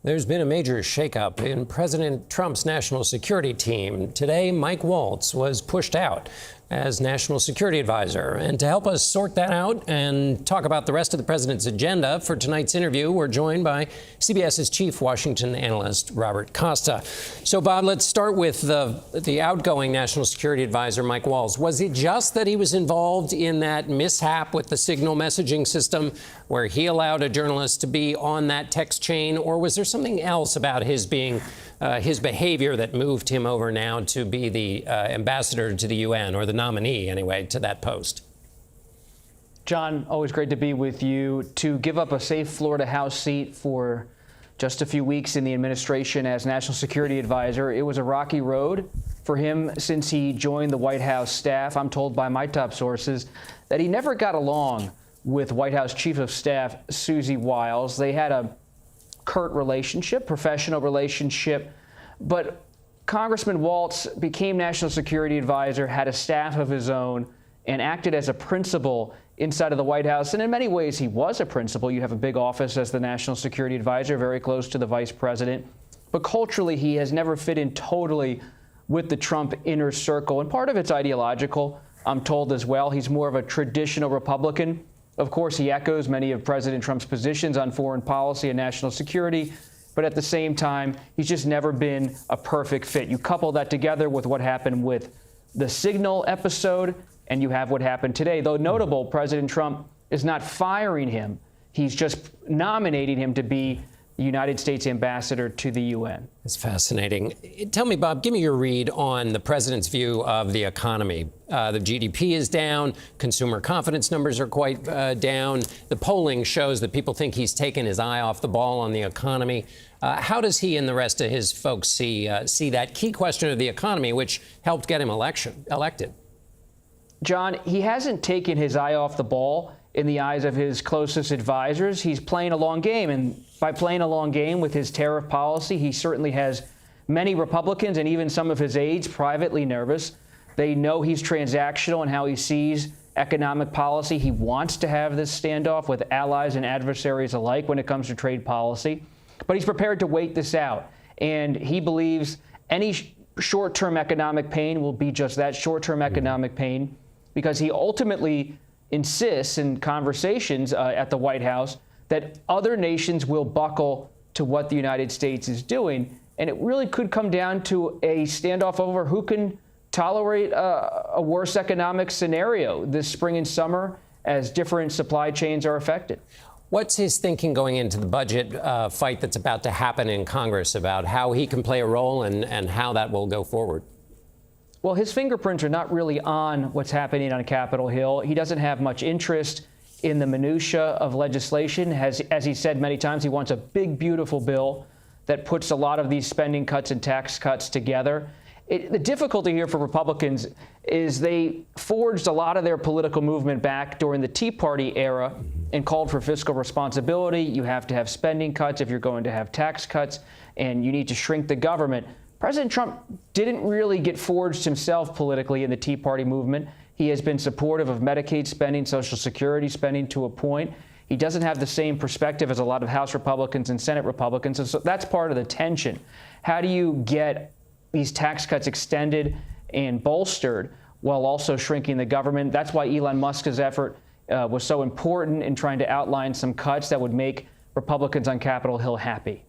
There's been a major shakeup in President Trump's national security team. Today, Mike Waltz was pushed out as national security advisor. And to help us sort that out and talk about the rest of the president's agenda for tonight's interview, we're joined by CBS's chief Washington analyst, Robert Costa. So, Bob, let's start with the outgoing national security advisor, Mike Waltz. Was it just that he was involved in that mishap with the signal messaging system where he allowed a journalist to be on that text chain, or was there something else about his behavior that moved him over now to be the ambassador to the UN, or the nominee, anyway, to that post? John, always great to be with you. To give up a safe Florida House seat for just a few weeks in the administration as national security advisor, it was a rocky road for him since he joined the White House staff. I'm told by my top sources that he never got along with White House Chief of Staff Susie Wiles. They had a curt relationship, professional relationship, but Congressman Waltz became national security advisor, had a staff of his own, and acted as a principal inside of the White House. And in many ways, he was a principal. You have a big office as the national security advisor, very close to the vice president. But culturally, he has never fit in totally with the Trump inner circle. And part of it's ideological, I'm told as well. He's more of a traditional Republican. Of course, he echoes many of President Trump's positions on foreign policy and national security. But at the same time, he's just never been a perfect fit. You couple that together with what happened with the Signal episode, and you have what happened today. Though notable, President Trump is not firing him. He's just nominating him to be the United States ambassador to the UN. It's fascinating. Tell me, Bob, give me your read on the president's view of the economy. The GDP is down. Consumer confidence numbers are quite down. The polling shows that people think he's taken his eye off the ball on the economy. How does he and the rest of his folks see that key question of the economy, which helped get him elected? John, he hasn't taken his eye off the ball in the eyes of his closest advisors. He's playing a long game, and by playing a long game with his tariff policy, he certainly has many Republicans and even some of his aides privately nervous. They know he's transactional in how he sees economic policy. He wants to have this standoff with allies and adversaries alike when it comes to trade policy, but he's prepared to wait this out. And he believes any short-term economic pain will be just that, short-term economic pain, because he ultimately insists in conversations at the White House that other nations will buckle to what the United States is doing. And it really could come down to a standoff over who can tolerate a worse economic scenario this spring and summer as different supply chains are affected. What's his thinking going into the budget fight that's about to happen in Congress about how he can play a role and how that will go forward? Well, his fingerprints are not really on what's happening on Capitol Hill. He doesn't have much interest in the minutia of legislation. As he said many times, he wants a big, beautiful bill that puts a lot of these spending cuts and tax cuts together. The difficulty here for Republicans is they forged a lot of their political movement back during the Tea Party era and called for fiscal responsibility. You have to have spending cuts if you're going to have tax cuts, and you need to shrink the government. President Trump didn't really get forged himself politically in the Tea Party movement. He has been supportive of Medicaid spending, Social Security spending to a point. He doesn't have the same perspective as a lot of House Republicans and Senate Republicans. And so that's part of the tension. How do you get these tax cuts extended and bolstered while also shrinking the government? That's why Elon Musk's effort was so important in trying to outline some cuts that would make Republicans on Capitol Hill happy.